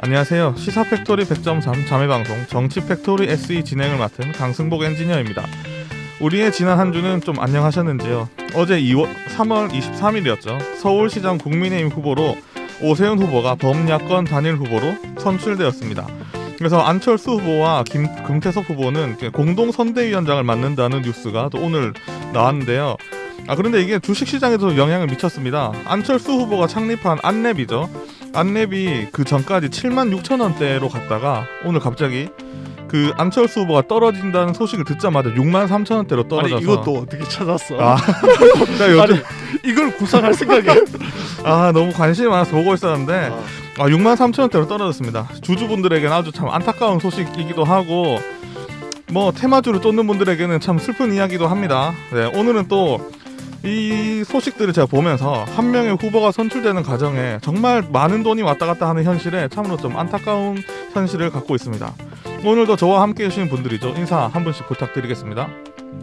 안녕하세요. 시사팩토리 100.3 자매방송 정치팩토리 SE 진행을 맡은 강승복 엔지니어입니다. 우리의 지난 한 주는 좀 안녕하셨는지요? 어제 3월 23일이었죠. 서울시장 국민의힘 후보로 오세훈 후보가 범야권 단일 후보로 선출되었습니다. 그래서 안철수 후보와 금태섭 후보는 공동 선대위원장을 맡는다는 뉴스가 또 오늘 나왔는데요. 그런데 이게 주식시장에도 영향을 미쳤습니다. 안철수 후보가 창립한 안랩이죠. 안랩이 그 전까지 76,000원대로 갔다가 오늘 갑자기 그 안철수 후보가 떨어진다는 소식을 듣자마자 63,000원대로 떨어져서. 아니 이것도 어떻게 찾았어? 나 요즘 아니 이걸 구상할 생각이 너무 관심이 많아서 보고 있었는데 63,000원대로 떨어졌습니다. 주주분들에게는 아주 참 안타까운 소식이기도 하고 뭐 테마주를 쫓는 분들에게는 참 슬픈 이야기도 합니다. 네, 오늘은 또 이 소식들을 제가 보면서 한 명의 후보가 선출되는 과정에 정말 많은 돈이 왔다 갔다 하는 현실에 참으로 좀 안타까운 현실을 갖고 있습니다. 오늘도 저와 함께 해주시는 분들이죠. 인사 한 분씩 부탁드리겠습니다.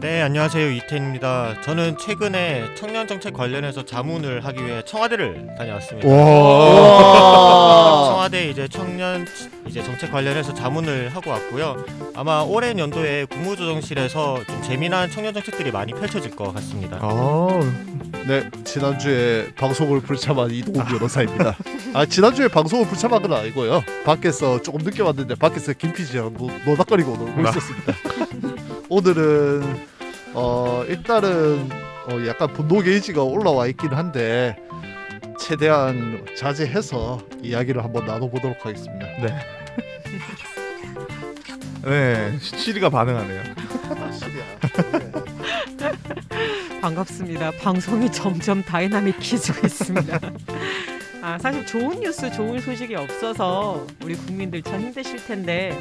네, 안녕하세요. 이태입니다. 저는 최근에 청년 정책 관련해서 자문을 하기 위해 청와대를 다녀왔습니다. 청와대 청년 정책 관련해서 자문을 하고 왔고요. 아마 올해 연도에 국무조정실에서 좀 재미난 청년 정책들이 많이 펼쳐질 것 같습니다. 네, 지난주에 방송을 불참한 이동훈 변호사입니다. 지난주에 방송을 불참한 건 아니고요. 밖에서 조금 늦게 왔는데 밖에서 김PD랑 노닥거리고 놀고 있었습니다. 오늘은 일단은 약간 분노 게이지가 올라와 있긴 한데 최대한 자제해서 이야기를 한번 나눠보도록 하겠습니다. 네. 네, 시리가 반응하네요. 반갑습니다. 방송이 점점 다이나믹해지고 있습니다. 사실 좋은 뉴스, 좋은 소식이 없어서 우리 국민들 참 힘드실 텐데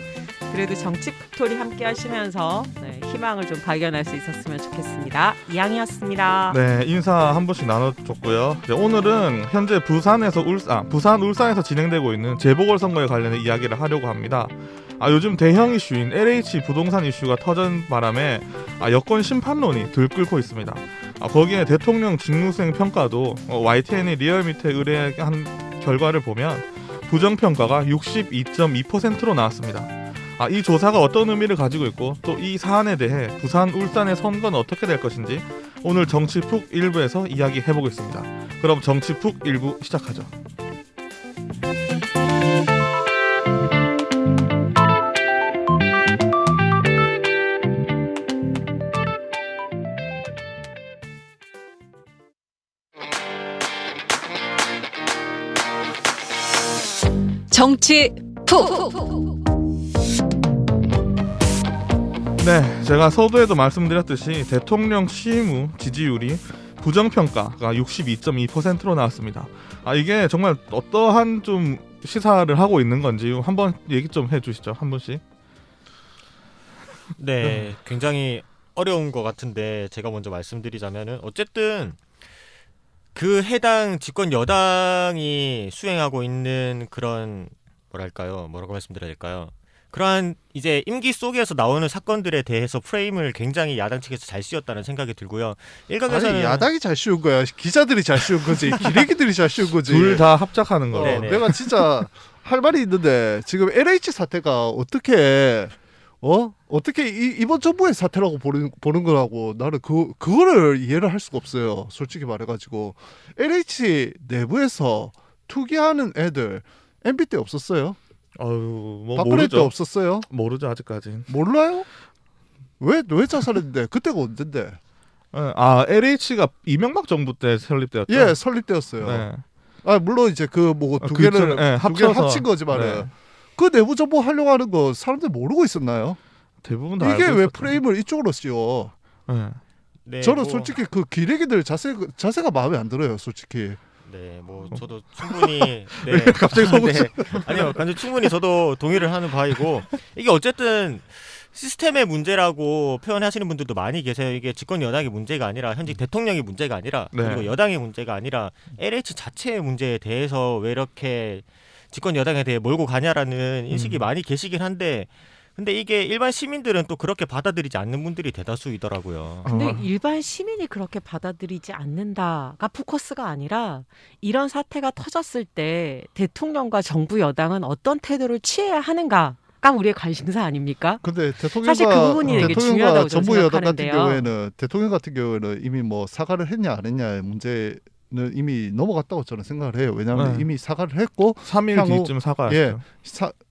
그래도 정치팩토리 함께 하시면서 희망을 좀 발견할 수 있었으면 좋겠습니다. 이양이었습니다. 네, 인사 한 분씩 나눠줬고요. 오늘은 현재 부산, 울산에서 진행되고 있는 재보궐선거에 관련해 이야기를 하려고 합니다. 요즘 대형 이슈인 LH 부동산 이슈가 터진 바람에 여권 심판론이 들끓고 있습니다. 거기에 대통령 직무수행 평가도 YTN이 리얼미터에 의뢰한 결과를 보면 부정평가가 62.2%로 나왔습니다. 이 조사가 어떤 의미를 가지고 있고 또 이 사안에 대해 부산, 울산의 선거는 어떻게 될 것인지 오늘 정치푹 1부에서 이야기해보겠습니다. 그럼 정치푹 1부 시작하죠. 정치 푹. 네, 제가 서두에도 말씀드렸듯이 대통령 취임 후 지지율이 부정평가가 62.2%로 나왔습니다. 이게 정말 어떠한 좀 시사를 하고 있는 건지 한번 얘기 좀 해주시죠, 한 분씩. 네, 굉장히 어려운 것 같은데 제가 먼저 말씀드리자면은 어쨌든 그 해당 집권 여당이 수행하고 있는 그런 뭐라고 말씀드려야 될까요? 그러한 이제 임기 속에서 나오는 사건들에 대해서 프레임을 굉장히 야당 측에서 잘 씌웠다는 생각이 들고요. 일각에서는 야당이 잘 씌운 거야. 기자들이 잘 씌운 거지. 기레기들이 잘 씌운 거지. 둘 다 합작하는 거예요. 내가 진짜 할 말이 있는데 지금 LH 사태가 어떻게 이번 정부의 사태라고 보는 거라고 나는 그거를 이해를 할 수가 없어요. 솔직히 말해가지고 LH 내부에서 투기하는 애들 MB 때 없었어요? 뭐 박근혜 때 모르죠. 없었어요? 모르죠, 아직까진. 몰라요? 왜 자살했는데? 그때가 언젠데? LH가 이명박 정부 때 설립되었죠. 예, 설립되었어요. 네. 물론 이제 두 개를 합친 거지만은 네. 그 내부 정보 하려고 하는 거 사람들 모르고 있었나요? 대부분 다 이게 알고 왜 있었죠. 프레임을 이쪽으로 씌워? 네. 네, 저는 솔직히 그 기레기들 자세가 마음에 안 들어요, 솔직히. 네, 저도 충분히 갑자기 속을 아니요, 충분히 저도 동의를 하는 바이고 이게 어쨌든 시스템의 문제라고 표현하시는 분들도 많이 계세요. 이게 집권 여당의 문제가 아니라 현직 대통령의 문제가 아니라 그리고 여당의 문제가 아니라 LH 자체의 문제에 대해서 왜 이렇게 집권 여당에 대해 몰고 가냐라는 인식이 많이 계시긴 한데 근데 이게 일반 시민들은 또 그렇게 받아들이지 않는 분들이 대다수이더라고요. 근데 어. 일반 시민이 그렇게 받아들이지 않는다가 포커스가 아니라 이런 사태가 터졌을 때 대통령과 정부 여당은 어떤 태도를 취해야 하는가가 우리의 관심사 아닙니까? 근데 사실 그 부분이 되게 중요하다고 저는 정부 여당 같은 생각하는데요. 경우에는 대통령 같은 경우에는 이미 뭐 사과를 했냐 안 했냐의 문제는 이미 넘어갔다고 저는 생각을 해요. 왜냐하면 네. 이미 사과를 했고 3일 향후- 뒤쯤 사과했죠. 예,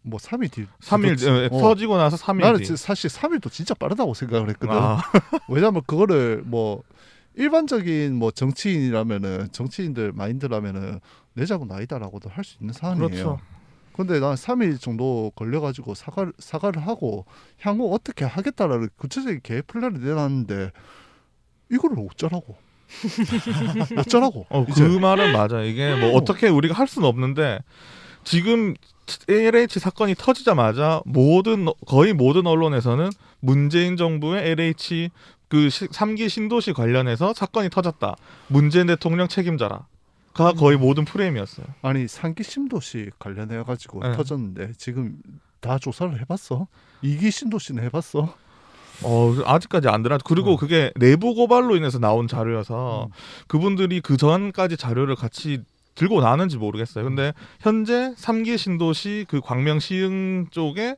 뭐 3일 뒤 3일 터지고 나서 3일 나는 뒤. 사실 3일도 진짜 빠르다고 생각을 했거든. 아, 왜냐하면 그거를 뭐 일반적인 뭐 정치인이라면은 정치인들 마인드라면은 내자고 나이다라고도 할 수 있는 사안이에요. 그렇죠. 근데 난 3일 정도 걸려가지고 사과를 하고 향후 어떻게 하겠다라는 구체적인 계획 플랜을 내놨는데 이거를 어쩌라고? 어쩌라고? 그 이제 말은 맞아. 이게 뭐 어떻게 우리가 할 수는 없는데 지금 LH 사건이 터지자마자 거의 모든 언론에서는 문재인 정부의 LH 그 3기 신도시 관련해서 사건이 터졌다. 문재인 대통령 책임져라. 가 거의 모든 프레임이었어요. 아니 상기 신도시 관련해 가지고 네. 터졌는데 지금 다 조사를 해봤어? 2기 신도시는 해봤어? 아직까지 안 들어. 그리고 그게 내부 고발로 인해서 나온 자료여서 그분들이 그 전까지 자료를 같이 들고 나는지 모르겠어요. 근데 현재 3기 신도시 그 광명 시흥 쪽에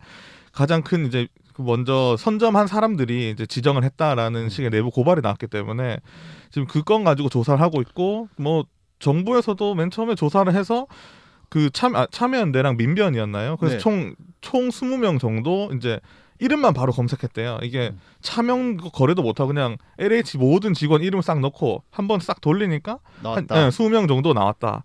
가장 큰 이제 먼저 선점한 사람들이 이제 지정을 했다라는 식의 내부 고발이 나왔기 때문에 지금 그 건 가지고 조사를 하고 있고 뭐 정부에서도 맨 처음에 조사를 해서 그 참여연대랑 민변이었나요? 그래서 네. 총 20명 정도 이제 이름만 바로 검색했대요. 이게 차명 거래도 못하고 그냥 LH 모든 직원 이름 싹 넣고 한번 싹 돌리니까 나왔다. 20명 정도 나왔다.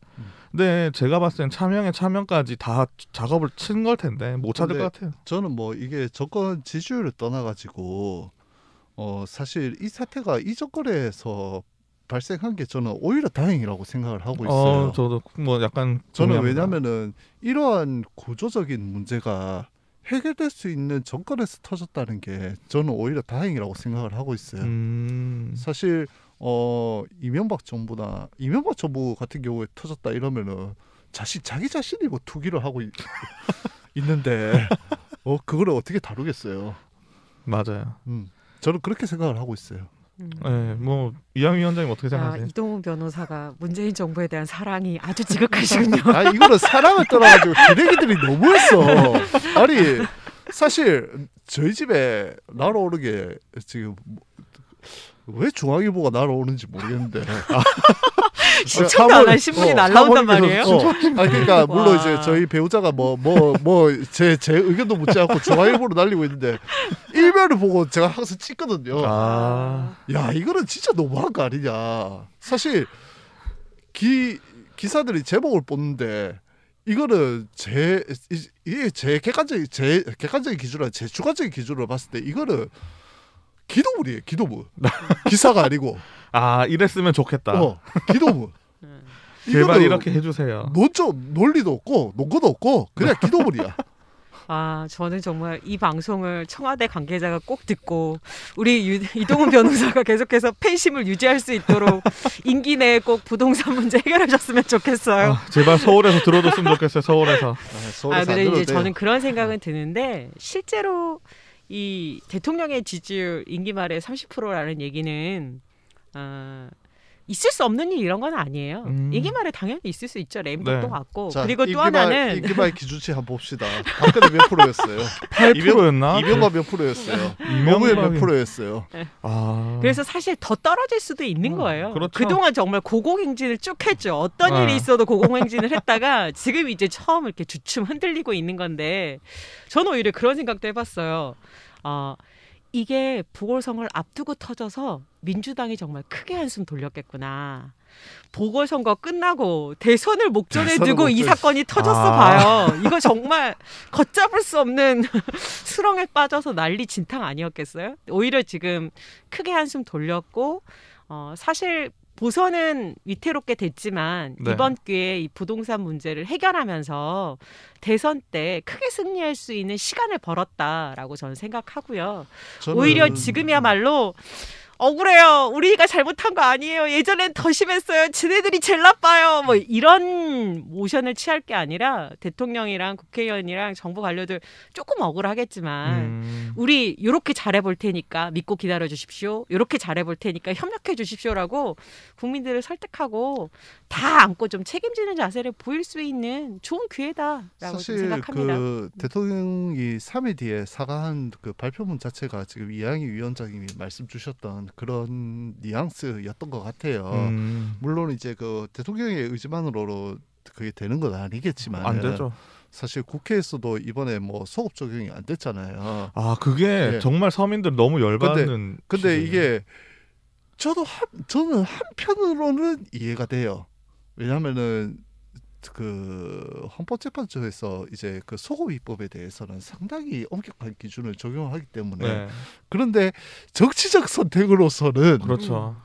근데 제가 봤을 땐 차명까지 다 작업을 친 걸 텐데 못 찾을 근데 것 같아요. 저는 뭐 이게 정권 지지율을 떠나가지고 사실 이 사태가 이 정권에서 발생한 게 저는 오히려 다행이라고 생각을 하고 있어요. 저도 뭐 약간 저는 동의합니다. 왜냐면은 이러한 구조적인 문제가 해결될 수 있는 정권에서 터졌다는 게 저는 오히려 다행이라고 생각을 하고 있어요. 사실 이명박 정부 같은 경우에 터졌다 이러면은 자기 자신이 뭐 투기를 하고 있는데 그거를 어떻게 다루겠어요. 맞아요. 저는 그렇게 생각을 하고 있어요. 네, 뭐 이양 위원장님 어떻게 생각하세요? 이동훈 변호사가 문재인 정부에 대한 사랑이 아주 지극하시군요. 아 이거는 사랑을 떠나가지고 기레기들이 너무했어. 아니 사실 저희 집에 날아오는 게 지금 왜 중앙일보가 날아오는지 모르겠는데 신청도 안 한 신문이 날라온단 말이에요? 그러니까 물론 와. 이제 저희 배우자가 제 의견도 묻지 않고 중앙일보로 날리고 있는데 일면을 보고 제가 항상 찍거든요. 야 이거는 진짜 너무한 거 아니냐. 사실 기사들이 제목을 뽑는데 이거는 이게 제 객관적인 기준으로 제 주관적인 기준으로 봤을 때 이거는 기도문이에요. 기도문. 기사가 아니고. 이랬으면 좋겠다. 기도문. 제발 이거는 이렇게 해주세요. 논리도 없고 논거도 없고 그냥 기도문이야. 저는 정말 이 방송을 청와대 관계자가 꼭 듣고 우리 이동훈 변호사가 계속해서 팬심을 유지할 수 있도록 임기 내에 꼭 부동산 문제 해결하셨으면 좋겠어요. 제발 서울에서 들어줬으면 좋겠어요. 서울에서. 근데 이제 저는 그런 생각은 드는데 실제로 이 대통령의 지지율 임기 말에 30%라는 얘기는 있을 수 없는 일 이런 건 아니에요. 임기 말에 당연히 있을 수 있죠. 램독도 네. 같고. 자, 그리고 또 하나는 임기말 기준치 한번 봅시다. 박근혜 몇 프로였어요? 8%였나? 이명박 몇 프로였어요? 이명박이- 노무현 몇 프로였어요? 그래서 사실 더 떨어질 수도 있는 거예요. 그렇죠. 그동안 정말 고공행진을 쭉 했죠. 어떤 일이 있어도 고공행진을 했다가 지금 이제 처음 이렇게 주춤 흔들리고 있는 건데 저는 오히려 그런 생각도 해봤어요. 이게 보궐선거를 앞두고 터져서 민주당이 정말 크게 한숨 돌렸겠구나. 보궐선거 끝나고 대선을 목전에 두고 이 사건이 터졌어 봐요. 이거 정말 걷잡을 수 없는 수렁에 빠져서 난리 진탕 아니었겠어요? 오히려 지금 크게 한숨 돌렸고 사실 보선은 위태롭게 됐지만 네. 이번 기회에 이 부동산 문제를 해결하면서 대선 때 크게 승리할 수 있는 시간을 벌었다라고 저는 생각하고요. 오히려 지금이야말로 억울해요. 우리가 잘못한 거 아니에요. 예전엔 더 심했어요. 지네들이 제일 나빠요. 뭐 이런 모션을 취할 게 아니라 대통령이랑 국회의원이랑 정부 관료들 조금 억울하겠지만 우리 요렇게 잘해볼 테니까 믿고 기다려 주십시오. 요렇게 잘해볼 테니까 협력해 주십시오라고 국민들을 설득하고 다 안고 좀 책임지는 자세를 보일 수 있는 좋은 기회다라고 사실 생각합니다. 그 대통령이 3일 뒤에 사과한 그 발표문 자체가 지금 이양희 위원장님이 말씀 주셨던 그런 뉘앙스였던 것 같아요. 물론 이제 그 대통령의 의지만으로 그게 되는 건 아니겠지만 안 되죠. 사실 국회에서도 이번에 뭐 소급 적용이 안 됐잖아요. 아 그게 네. 정말 서민들 너무 열받는. 근데 시기예요. 이게 저는 한편으로는 이해가 돼요. 왜냐하면은 그 헌법재판소에서 이제 그 소급 입법에 대해서는 상당히 엄격한 기준을 적용하기 때문에 네, 그런데 정치적 선택으로서는 그렇죠.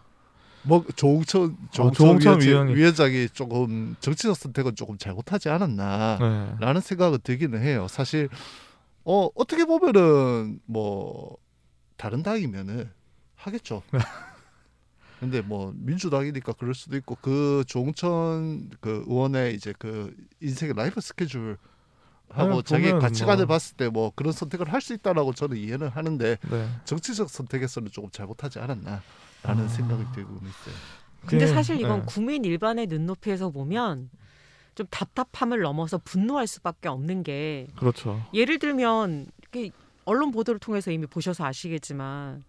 뭐 조홍천 조홍천 위원이. 위원장이 조금 정치적 선택은 조금 잘못하지 않았나라는 네. 생각은 들기는 해요. 사실 어떻게 보면은 뭐 다른 당이면은 하겠죠. 근데 뭐 민주당이니까 그럴 수도 있고 그 조홍천 그 의원의 이제 그 인생의 라이프 스케줄 하고 네, 자기 보면 가치관을 뭐. 봤을 때 뭐 그런 선택을 할 수 있다라고 저는 이해는 하는데 네. 정치적 선택에서는 조금 잘못하지 않았나라는 아. 생각이 들고는 있어요. 근데 그게- 사실 이건 네. 국민 일반의 눈높이에서 보면 좀 답답함을 넘어서 분노할 수밖에 없는 게 그렇죠. 예를 들면 이렇게 언론 보도를 통해서 이미 보셔서 아시겠지만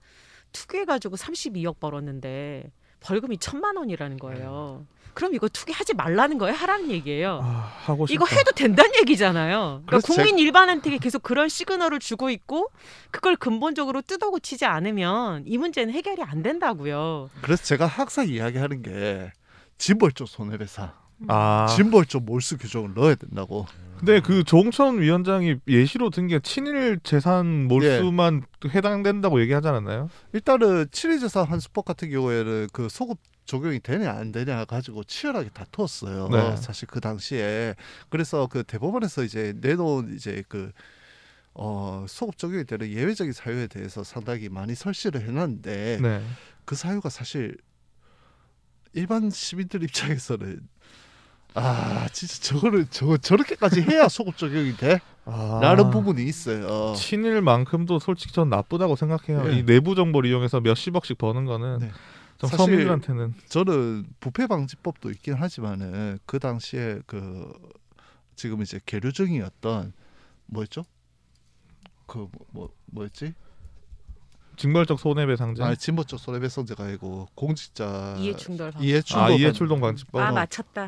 투기해가지고 32억 벌었는데 벌금이 1,000만 원이라는 거예요. 그럼 이거 투기하지 말라는 거예요? 하라는 얘기예요. 아, 하고 싶다. 이거 해도 된다는 얘기잖아요. 그러니까 그래서 국민 일반한테 계속 그런 시그널을 주고 있고 그걸 근본적으로 뜯어고치지 않으면 이 문제는 해결이 안 된다고요. 그래서 제가 항상 이야기하는 게 징벌적 손해배상, 아, 징벌적 몰수 규정을 넣어야 된다고. 근데 그 조홍천 위원장이 예시로 든 게 친일 재산 몰수만 해당된다고 얘기하지 않았나요? 일단은 친일재산 환수법 같은 경우에는 그 소급 적용이 되냐 안 되냐 가지고 치열하게 다투었어요. 네. 사실 그 당시에 그래서 그 대법원에서 이제 내놓은 이제 그 소급 적용이 되는 예외적인 사유에 대해서 상당히 많이 설시를 해놨는데 네. 그 사유가 사실 일반 시민들 입장에서는 진짜 저렇게까지 해야 소급 적용이 돼? 아, 라는 부분이 있어요. 친일만큼도 솔직히 전 나쁘다고 생각해요. 네. 이 내부 정보를 이용해서 몇십억씩 버는 거는 네. 좀 사실 서민들한테는 저는 부패 방지법도 있긴 하지만은 그 당시에 그 지금 이제 계류 중이었던 뭐였죠? 그 뭐였지? 징벌적 손해배상제. 진보적 손해배상제가 아니고 공직자 이해충돌 방지. 이해출동 방지법. 아 맞췄다.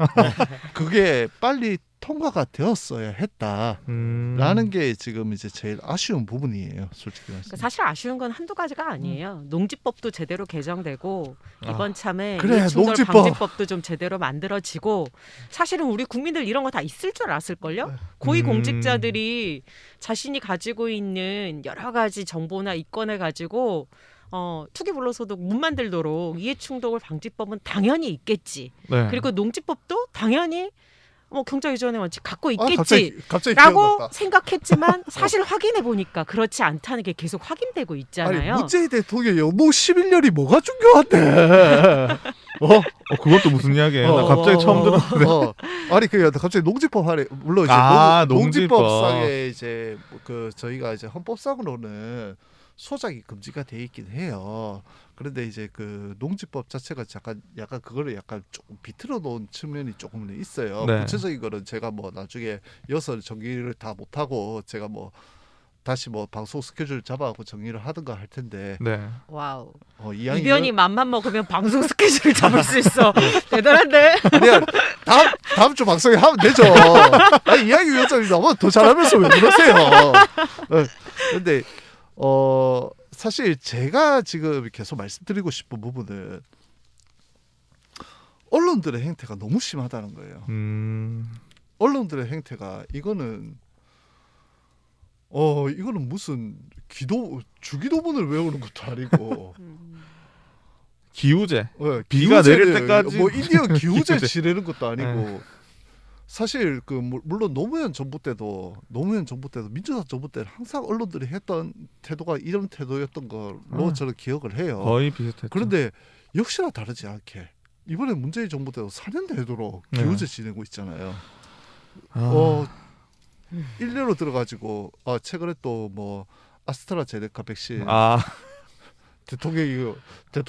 그게 빨리 통과가 되었어야 했다. 라는 음. 게 지금 이제 제일 아쉬운 부분이에요. 솔직히 말씀. 그러니까 사실 아쉬운 건 한두 가지가 아니에요. 농지법도 제대로 개정되고 이번 참에 그래, 이해충돌 농지법. 방지법도 좀 제대로 만들어지고 사실은 우리 국민들 이런 거 다 있을 줄 알았을걸요? 고위 공직자들이 자신이 가지고 있는 여러 가지 정보나 이권을 가지고 투기 불로소득 못 만들도록 이해충돌 방지법은 당연히 있겠지. 네. 그리고 농지법도 당연히 경자유전의 원칙 갖고 있겠지. 갑자기 라고 기억났다. 생각했지만 사실 확인해 보니까 그렇지 않다는 게 계속 확인되고 있잖아요. 아니 문재인 대통령 연봉 11년이 뭐가 중요한데? 그것도 무슨 이야기예요? 나 어, 갑자기 처음 들었는데. 아니 그 갑자기 농지법 하래. 물론 이제 농지법. 농지법상에 이제 그 저희가 이제 헌법상으로는 소작이 금지가 돼 있긴 해요. 그런데 이제 그 농지법 자체가 약간 그거를 약간 조금 비틀어 놓은 측면이 조금은 있어요. 네. 구체적인 거는 제가 뭐 나중에 이어서 정리를 다 못하고 제가 뭐 다시 뭐 방송 스케줄 잡아갖고 정리를 하든가 할 텐데 네. 와우. 이양이 이변이 맘만 먹으면 방송 스케줄을 잡을 수 있어. 대단한데. 아니야 다음 주 방송에 하면 되죠. 아니 이양이 위원장님 너무 더 잘하면서 왜 그러세요? 근데 사실 제가 지금 계속 말씀드리고 싶은 부분은 언론들의 행태가 너무 심하다는 거예요. 언론들의 행태가 이거는 무슨 주기도문을 외우는 것도 아니고 기우제. 네, 비가 내릴 기우제를 때까지 뭐 인디언 기우제 기우제. 지내는 것도 아니고 사실 그 물론 노무현 정부 때도 민주당 정부 때는 항상 언론들이 했던 태도가 이런 태도였던 걸로 저는 기억을 해요. 거의 비슷했죠. 그런데 역시나 다르지 않게 이번에 문재인 정부 때도 4년 되도록 네. 기우제 지내고 있잖아요. 아, 1년으로 들어가지고 최근에 또 뭐 아스트라제네카 백신 대통령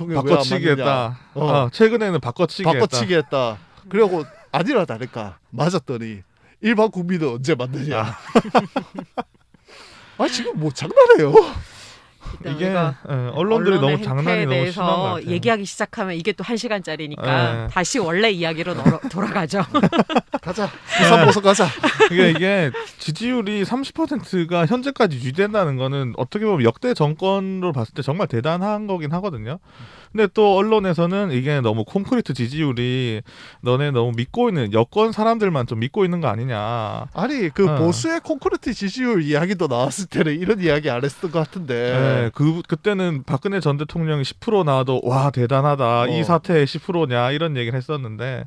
왜안 바꿔치기 맞느냐. 했다. 최근에는 바꿔치기 했다. 그리고 아니라 다를까 맞았더니 일반 국민은 언제 맞느냐. 지금 뭐 장난해요. 일단 이게 우리가 언론들이 언론의 너무 장난이 행태에 너무 대해서 심한 것 같아요. 얘기하기 시작하면 이게 또 1시간짜리니까 네. 다시 원래 이야기로 돌아가죠. 가자. 부산 가자. 이게 지지율이 30%가 현재까지 유지된다는 거는 어떻게 보면 역대 정권으로 봤을 때 정말 대단한 거긴 하거든요. 근데 또 언론에서는 이게 너무 콘크리트 지지율이 너네 너무 믿고 있는 여권 사람들만 좀 믿고 있는 거 아니냐. 아니 보수의 콘크리트 지지율 이야기도 나왔을 때는 이런 이야기 안 했었던 것 같은데. 네, 그때는 박근혜 전 대통령이 10% 나와도 와 대단하다. 이 사태에 10%냐 이런 얘기를 했었는데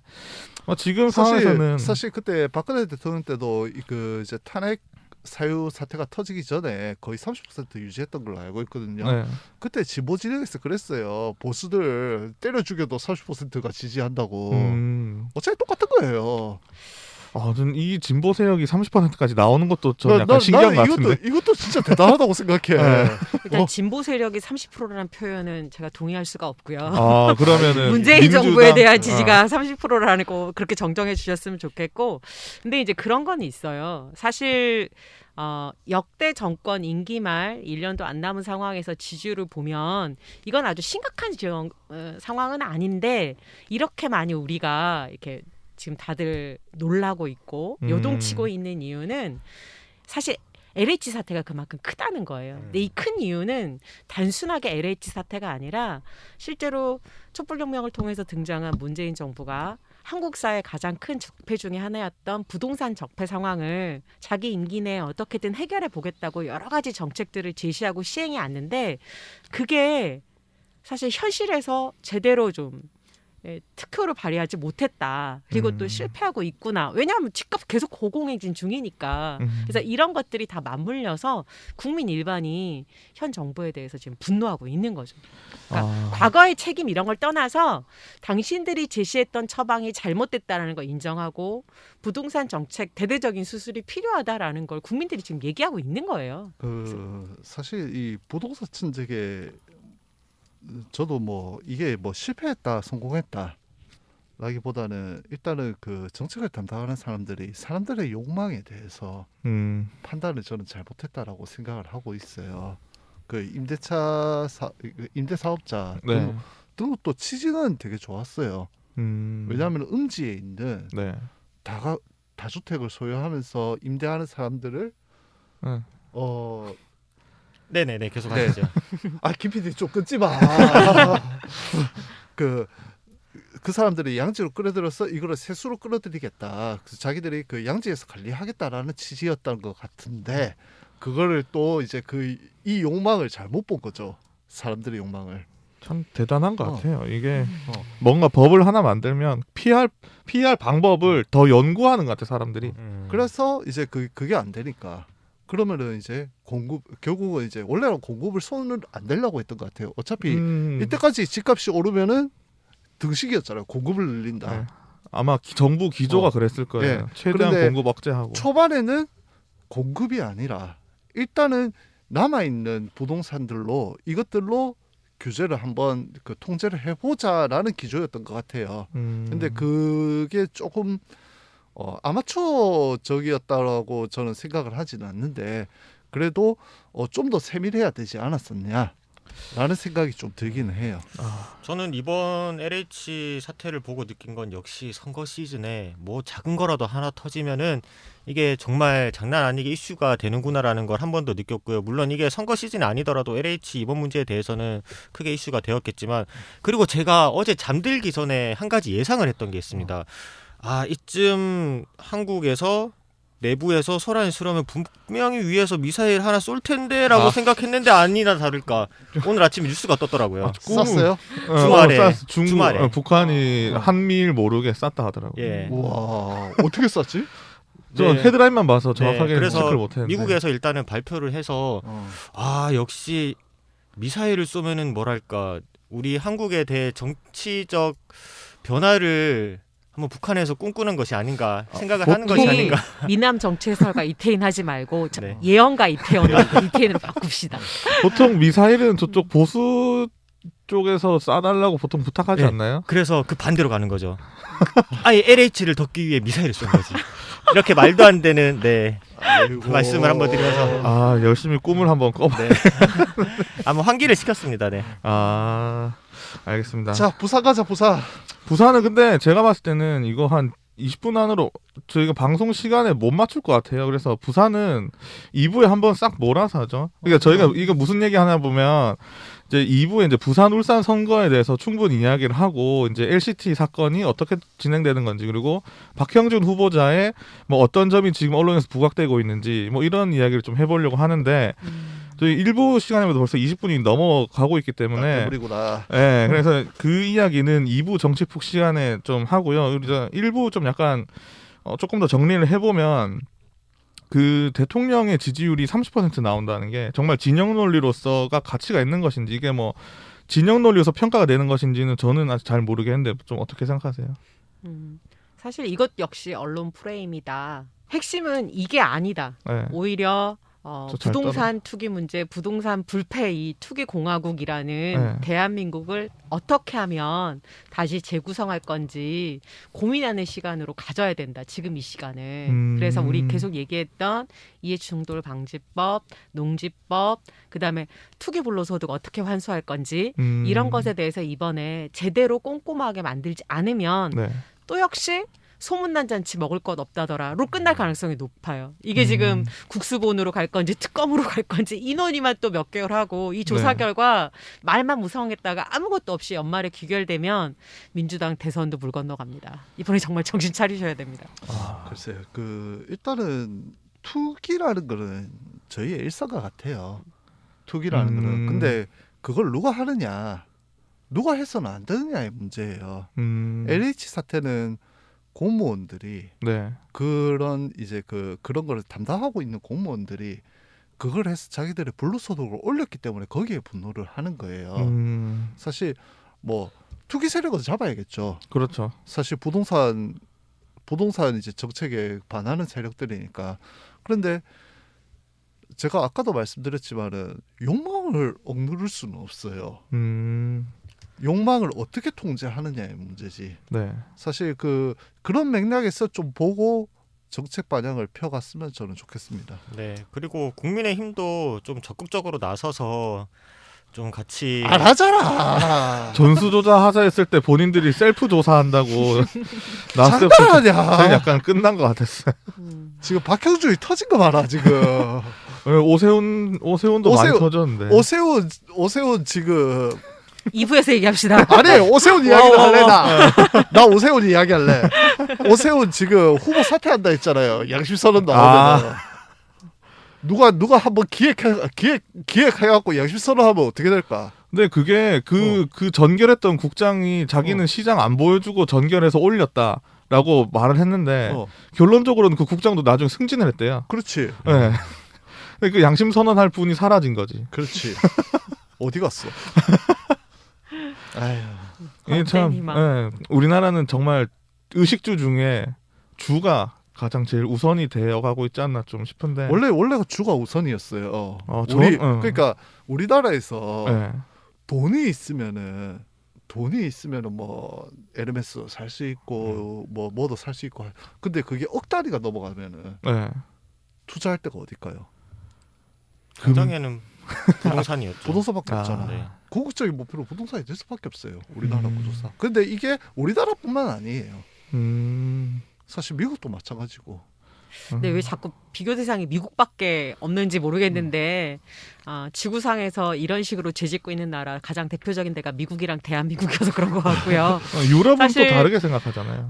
지금 상황에서는 사실 그때 박근혜 대통령 때도 이제 탄핵 사유 사태가 터지기 전에 거의 30% 유지했던 걸로 알고 있거든요. 네. 그때 진보 진영에서 그랬어요. 보수들 때려 죽여도 30%가 지지한다고. 어차피 똑같은 거예요. 저는 이 진보 세력이 30%까지 나오는 것도 저는 약간 신기한 것 같은데. 이것도 진짜 대단하다고 생각해. 일단 진보 세력이 30%라는 표현은 제가 동의할 수가 없고요. 그러면은 문재인 민주당, 정부에 대한 지지가 30%라는 거 그렇게 정정해 주셨으면 좋겠고, 근데 이제 그런 건 있어요. 사실 역대 정권 임기 말 1년도 안 남은 상황에서 지지율을 보면 이건 아주 심각한 상황은 아닌데 이렇게 많이 우리가 이렇게 지금 다들 놀라고 있고 요동치고 있는 이유는 사실 LH 사태가 그만큼 크다는 거예요. 근데 이 큰 이유는 단순하게 LH 사태가 아니라 실제로 촛불혁명을 통해서 등장한 문재인 정부가 한국 사회 가장 큰 적폐 중에 하나였던 부동산 적폐 상황을 자기 임기 내에 어떻게든 해결해 보겠다고 여러 가지 정책들을 제시하고 시행해 왔는데 그게 사실 현실에서 제대로 좀 특효를 발휘하지 못했다. 그리고 또 실패하고 있구나. 왜냐하면 집값 계속 고공행진 중이니까. 그래서 이런 것들이 다 맞물려서 국민 일반이 현 정부에 대해서 지금 분노하고 있는 거죠. 그러니까 과거의 책임 이런 걸 떠나서 당신들이 제시했던 처방이 잘못됐다라는 걸 인정하고 부동산 정책 대대적인 수술이 필요하다라는 걸 국민들이 지금 얘기하고 있는 거예요. 사실 이 부동산 정책에 저도 이게 실패했다 성공했다 라기보다는 일단은 그 정책을 담당하는 사람들의 욕망에 대해서 판단을 저는 잘못했다라고 생각을 하고 있어요. 그 임대 사업자 네. 등록도 취지는 되게 좋았어요. 왜냐하면 음지에 있는 네. 다주택을 소유하면서 임대하는 사람들을 네네네 계속 하시죠. 김 PD 좀 끊지 마. 그 사람들이 양지로 끌어들여서 이거를 세수로 끌어들이겠다. 그래서 자기들이 그 양지에서 관리하겠다라는 취지였던 것 같은데 그거를 또 이제 이 욕망을 잘못 본 거죠. 사람들의 욕망을. 참 대단한 것 같아요. 이게 뭔가 법을 하나 만들면 피할 방법을 더 연구하는 것 같아 사람들이. 그래서 이제 그게 안 되니까. 그러면은 이제 결국은 이제 원래는 공급을 손을 안 대려고 했던 것 같아요. 어차피 이때까지 집값이 오르면은 등식이었잖아요. 공급을 늘린다. 네. 아마 정부 기조가 그랬을 거예요. 네. 최대한 그런데 공급 억제하고. 초반에는 공급이 아니라 일단은 남아 있는 부동산들로 이것들로 규제를 한번 통제를 해보자라는 기조였던 것 같아요. 근데 그게 조금 아마추어적이었다라고 저는 생각을 하지는 않는데 그래도 좀 더 세밀해야 되지 않았었냐 라는 생각이 좀 들기는 해요. 저는 이번 LH 사태를 보고 느낀 건 역시 선거 시즌에 뭐 작은 거라도 하나 터지면은 이게 정말 장난 아니게 이슈가 되는구나라는 걸 한 번 더 느꼈고요. 물론 이게 선거 시즌이 아니더라도 LH 이번 문제에 대해서는 크게 이슈가 되었겠지만 그리고 제가 어제 잠들기 전에 한 가지 예상을 했던 게 있습니다. 이쯤 한국에서 내부에서 소란스러우면 분명히 위에서 미사일 하나 쏠 텐데라고 생각했는데 아니나 다를까 오늘 아침에 뉴스가 떴더라고요. 쐈어요? 주말에. 중국 주말에. 북한이 한미일 모르게 쐈다 하더라고요. 예. 우와 어떻게 쐈지? 저 네. 헤드라인만 봐서 정확하게 그래서 체크를 못했는데. 미국에서 일단은 발표를 해서 역시 미사일을 쏘면은 뭐랄까 우리 한국에 대해 정치적 변화를 한번 북한에서 꿈꾸는 것이 아닌가 생각을 하는 것이 보통 아닌가. 미남 정치해설가 이태인 하지 말고 네. 예언가 이태인으로 바꿉시다. 보통 미사일은 저쪽 보수 쪽에서 쏴달라고 보통 부탁하지 네. 않나요? 그래서 그 반대로 가는 거죠. 아예 LH를 덮기 위해 미사일을 쏜 거지. 이렇게 말도 안 되는 말씀을 한번 드려서 아 열심히 꿈을 한번 꿔봐. 네. 한번 환기를 시켰습니다. 네. 아 알겠습니다. 자 부산 가자 부산. 부산은 근데 제가 봤을 때는 이거 한 20분 안으로 저희가 방송 시간에 못 맞출 것 같아요. 그래서 부산은 2부에 한번 싹 몰아서 하죠. 그러니까 저희가 이거 무슨 얘기 하나 보면 이제 2부에 이제 부산 울산 선거에 대해서 충분히 이야기를 하고 이제 LCT 사건이 어떻게 진행되는 건지 그리고 박형준 후보자의 뭐 어떤 점이 지금 언론에서 부각되고 있는지 뭐 이런 이야기를 좀 해보려고 하는데 저희 일부 시간에도 벌써 20분이 넘어가고 있기 때문에 대물이구나. 네, 그래서 그 이야기는 2부 정치푹 시간에 좀 하고요. 그래서 1부 좀 약간 조금 더 정리를 해보면 그 대통령의 지지율이 30% 나온다는 게 정말 진영 논리로서가 가치가 있는 것인지 이게 뭐 진영 논리로서 평가가 되는 것인지는 저는 아직 잘 모르겠는데 좀 어떻게 생각하세요? 사실 이것 역시 언론 프레임이다. 핵심은 이게 아니다. 네. 오히려 잘 부동산 투기 문제, 부동산 불패 이 투기 공화국이라는 네. 대한민국을 어떻게 하면 다시 재구성할 건지 고민하는 시간으로 가져야 된다. 지금 이 시간을. 그래서 우리 계속 얘기했던 이해충돌 방지법, 농지법, 그다음에 투기 불로소득 어떻게 환수할 건지 이런 것에 대해서 이번에 제대로 꼼꼼하게 만들지 않으면 네. 또 역시 소문난 잔치 먹을 것 없다더라로 끝날 가능성이 높아요. 이게 지금 국수본으로 갈 건지 특검으로 갈 건지 인원이만 또 몇 개월 하고 이 조사 네. 결과 말만 무성했다가 아무것도 없이 연말에 귀결되면 민주당 대선도 물 건너갑니다. 이번에 정말 정신 차리셔야 됩니다. 글쎄요. 일단은 투기라는 거는 저희의 일상과 같아요. 투기라는 거는. 근데 그걸 누가 하느냐, 누가 해서는 안 되느냐의 문제예요. LH 사태는 공무원들이 네. 그런 거를 담당하고 있는 공무원들이 그걸 해서 자기들의 불로소득을 올렸기 때문에 거기에 분노를 하는 거예요. 사실 뭐 투기 세력은 잡아야겠죠. 그렇죠. 사실 부동산 이제 정책에 반하는 세력들이니까. 그런데 제가 아까도 말씀드렸지만은 욕망을 억누를 수는 없어요. 욕망을 어떻게 통제하느냐의 문제지. 네. 사실 그런 맥락에서 좀 보고 정책 반영을 펴갔으면 저는 좋겠습니다. 네. 그리고 국민의힘도 좀 적극적으로 나서서 좀 같이 안 하잖아. 전수조사 하자 했을 때 본인들이 셀프 조사한다고 나왔을 때 장난하냐. 약간 끝난 것 같았어요. 지금 박형준이 터진 거 봐라 지금. 오세훈도 많이 터졌는데. 오세훈 지금 2부에서 얘기합시다. 아니 오세훈 이야기를 할래 나 오세훈 이야기할래. 오세훈 지금 후보 사퇴한다 했잖아요. 양심선언 나오면 누가 한번 기획해갖고 양심선언하면 어떻게 될까? 근데 그게 그 전결했던 국장이 자기는 시장 안 보여주고 전결해서 올렸다라고 말을 했는데 결론적으로는 그 국장도 나중에 승진을 했대요. 그렇지. 네. 그 양심 선언할 분이 사라진 거지. 그렇지. 어디 갔어? 아휴. 이게 참 우리나라는 정말 의식주 중에 주가 가장 제일 우선이 되어가고 있지 않나 좀 싶은데 원래 주가 우선이었어요. 그러니까 우리나라에서 네. 돈이 있으면은 뭐 에르메스 살 수 있고 뭐도 살 수 있고. 근데 그게 억 단위가 넘어가면은 네. 투자할 데가 어딜까요? 당장에는 부동산이었죠. 부동산밖에 없잖아. 네. 궁극적인 목표로 부동산이 될 수밖에 없어요. 우리나라 구조상. 근데 이게 우리나라뿐만 아니에요. 사실 미국도 마찬가지고. 근데 왜 자꾸 비교 대상이 미국밖에 없는지 모르겠는데 지구상에서 이런 식으로 죄짓고 있는 나라 가장 대표적인 데가 미국이랑 대한민국이어서 그런 것 같고요. 유럽은 사실, 또 다르게 생각하잖아요.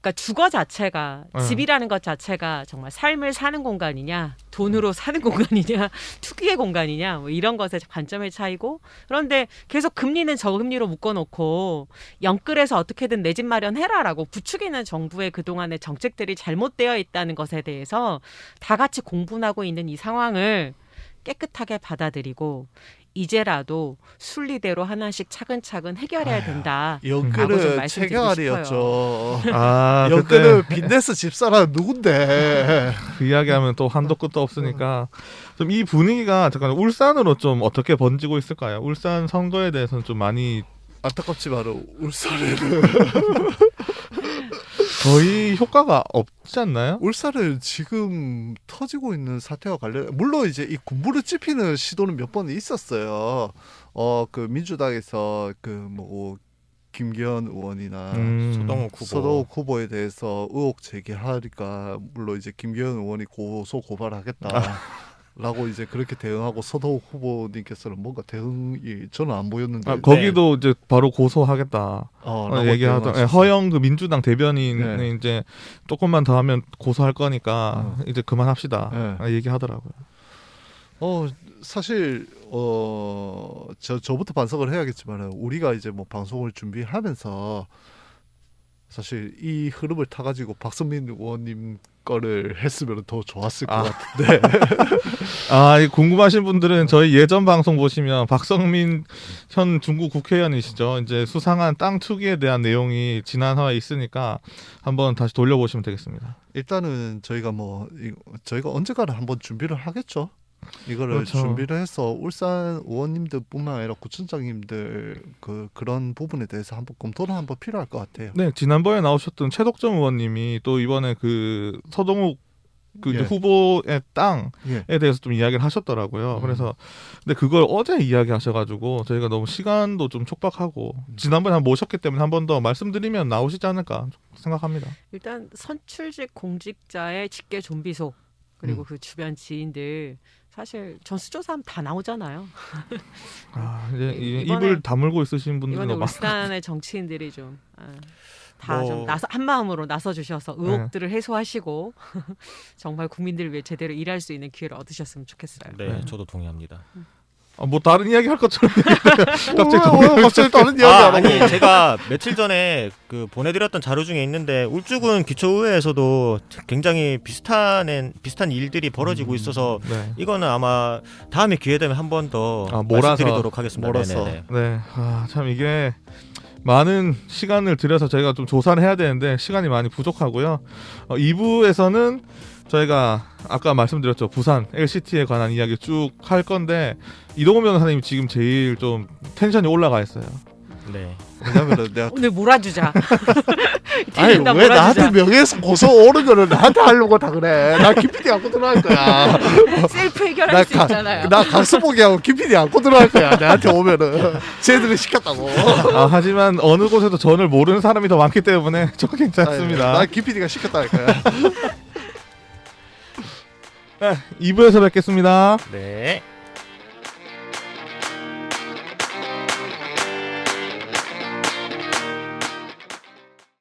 그러니까 주거 자체가 네. 집이라는 것 자체가 정말 삶을 사는 공간이냐, 돈으로 사는 공간이냐, 투기의 공간이냐, 뭐 이런 것의 관점의 차이고, 그런데 계속 금리는 저금리로 묶어놓고 영끌해서 어떻게든 내 집 마련해라라고 부추기는 정부의 그동안의 정책들이 잘못되어 있다는 것에 대해서 다 같이 공분하고 있는 이 상황을 깨끗하게 받아들이고 이제라도 순리대로 하나씩 차근차근 해결해야 된다. 라고 좀 영끌은 말씀드리고 최경환이었죠. 아, 그때 영끌은 빈대스 집사람 누군데? 그 이야기하면 또 한도 끝도 없으니까 좀 이 분위기가 잠깐 울산으로 좀 어떻게 번지고 있을까요? 울산 선거에 대해서는 좀 많이 안타깝지만 울산에는 거의 효과가 없지 않나요? 울산은 지금 터지고 있는 사태와 관련 물론 이제 이 군부를 찝히는 시도는 몇 번 있었어요. 그 민주당에서 그 뭐 김기현 의원이나 서동욱 후보. 서동욱 후보에 대해서 의혹 제기하니까 물론 이제 김기현 의원이 고소 고발하겠다라고 이제 그렇게 대응하고 서동욱 후보님께서는 뭔가 대응이 저는 안 보였는데 아, 거기도 이제 바로 고소하겠다 라고 얘기하던 대응하셨어요. 허영 그 민주당 대변인이 네. 이제 조금만 더 하면 고소할 거니까 이제 그만합시다 네. 얘기하더라고요. 사실 저부터 반성을 해야겠지만 우리가 이제 뭐 방송을 준비하면서 사실 이 흐름을 타가지고 박선민 의원님 거를 했으면 더 좋았을 것 같은데 아, 이 궁금하신 분들은 저희 예전 방송 보시면 박성민 현 중국 국회의원이시죠. 이제 수상한 땅 투기에 대한 내용이 지난 화에 있으니까 한번 다시 돌려보시면 되겠습니다. 일단은 저희가 언젠가는 한번 준비를 하겠죠. 이거를 그렇죠. 준비를 해서 울산 의원님들뿐만 아니라 구청장님들 그런 부분에 대해서 한번 검토는 한번 필요할 것 같아요. 네, 지난번에 나오셨던 최덕정 의원님이 또 이번에 그 서동욱 그 이제 예. 후보의 땅에 예. 대해서 좀 이야기를 하셨더라고요. 그래서 근데 그걸 어제 이야기하셔가지고 저희가 너무 시간도 좀 촉박하고 지난번에 한번 모셨기 때문에 한 번 더 말씀드리면 나오시지 않을까 생각합니다. 일단 선출직 공직자의 직계 좀비속 그리고 그 주변 지인들 사실 전수조사하면 다 나오잖아요. 아, 이제 이번에- 입을 다물고 있으신 분들이 이번에 너무 울산의 정치인들이 좀 다 좀 뭐- 한 마음으로 나서 주셔서 의혹들을 해소하시고 정말 국민들을 위해 제대로 일할 수 있는 기회를 얻으셨으면 좋겠어요. 네, 네. 저도 동의합니다. 뭐 다른 이야기 할 것처럼 갑자기 다른 이야기 안 하고 아니 제가 며칠 전에 그 보내드렸던 자료 중에 있는데 울주군 기초의회에서도 굉장히 비슷한 일들이 벌어지고 있어서 네. 이거는 아마 다음에 기회 되면 한 번 더 몰아서. 말씀드리도록 하겠습니다. 몰아서. 네네네. 네, 참 이게 많은 시간을 들여서 저희가 좀 조사를 해야 되는데 시간이 많이 부족하고요. 2부에서는 저희가 아까 말씀드렸죠. 부산 LCT에 관한 이야기 쭉 할 건데 이동훈 변호사님이 지금 제일 좀 텐션이 올라가 있어요. 네. 왜냐면은 내가 오늘 몰아주자. 아니 뒤진다, 왜 몰아주자. 나한테 명예훼손 고소 오는 거는 나한테 하려고 다 그래. 나 김PD 안고 들어갈 거야. 셀프 해결할 수 있잖아요. 나 강수복이하고 김PD 안고 들어갈 거야. 나한테 오면은 쟤들이 시켰다고. 하지만 어느 곳에도 전을 모르는 사람이 더 많기 때문에 저 괜찮습니다. 나 김PD가 시켰다니까. 네, 2부에서 뵙겠습니다. 네.